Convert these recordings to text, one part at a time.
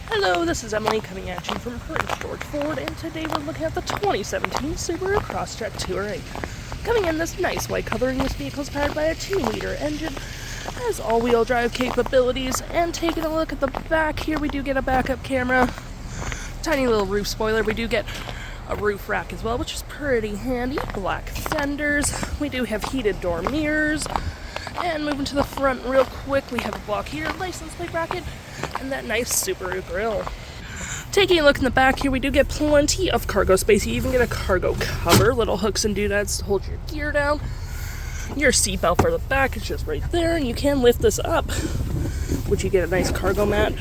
Hello, this is Emily coming at you from Prince George Ford, and today we're looking at the 2017 Subaru Crosstrek Touring. Coming in this nice white coloring, this vehicle is powered by a 2-liter engine, has all-wheel drive capabilities, and taking a look at the back here, we do get a backup camera, tiny little roof spoiler, we do get a roof rack as well, which is pretty handy, black fenders, we do have heated door mirrors, and moving to the front real quick, we have a block here, license plate bracket, and that nice Subaru grille. Taking a look in the back here, we do get plenty of cargo space. You even get a cargo cover, little hooks and doodads to hold your gear down. Your seatbelt for the back is just right there, and you can lift this up, which you get a nice cargo mat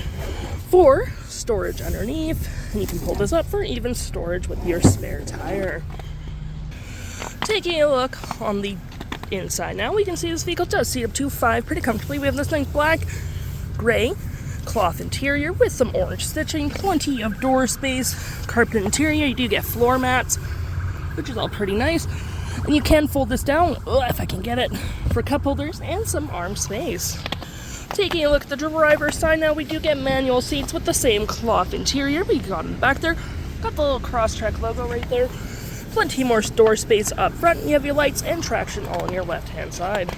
for storage underneath, and you can pull this up for even storage with your spare tire. Taking a look on the inside now, we can see this vehicle does seat up to 5 pretty comfortably. We have this nice black, gray, cloth interior with some orange stitching, plenty of door space, carpet interior. You do get floor mats, which is all pretty nice. And you can fold this down, if I can get it, for cup holders and some arm space. Taking a look at the driver's side now, we do get manual seats with the same cloth interior. We got in the back there, got the little Crosstrek logo right there. Plenty more door space up front. You have your lights and traction all on your left-hand side.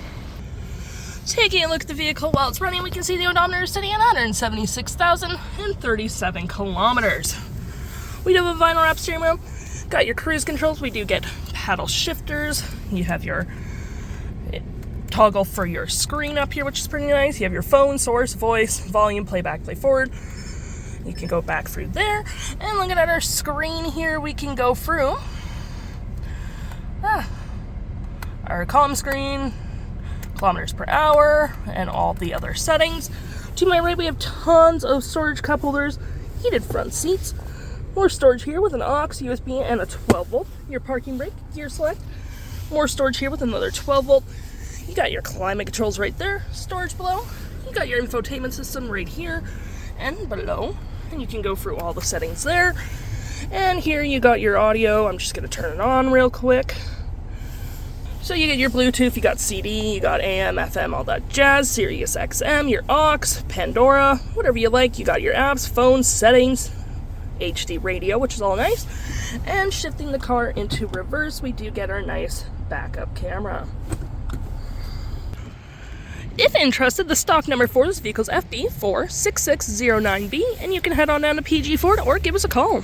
Taking a look at the vehicle while it's running, we can see the odometer is sitting at 176,037 kilometers. We do have a vinyl wrap steering wheel, got your cruise controls, we do get paddle shifters, you have your toggle for your screen up here, which is pretty nice, you have your phone, source, voice, volume, playback, play forward, you can go back through there, and looking at our screen here, we can go through our comm screen, kilometers per hour, and all the other settings. To my right, we have tons of storage cup holders, heated front seats, more storage here with an aux, USB, and a 12-volt. Your parking brake, gear select, more storage here with another 12-volt. You got your climate controls right there, storage below. You got your infotainment system right here and below, and you can go through all the settings there. And here you got your audio. I'm just going to turn it on real quick. So you get your Bluetooth, you got CD, you got AM, FM, all that jazz, Sirius XM, your aux, Pandora, whatever you like. You got your apps, phones, settings, HD radio, which is all nice. And shifting the car into reverse, we do get our nice backup camera. If interested, the stock number for this vehicle is FB46609B, and you can head on down to PG Ford or give us a call.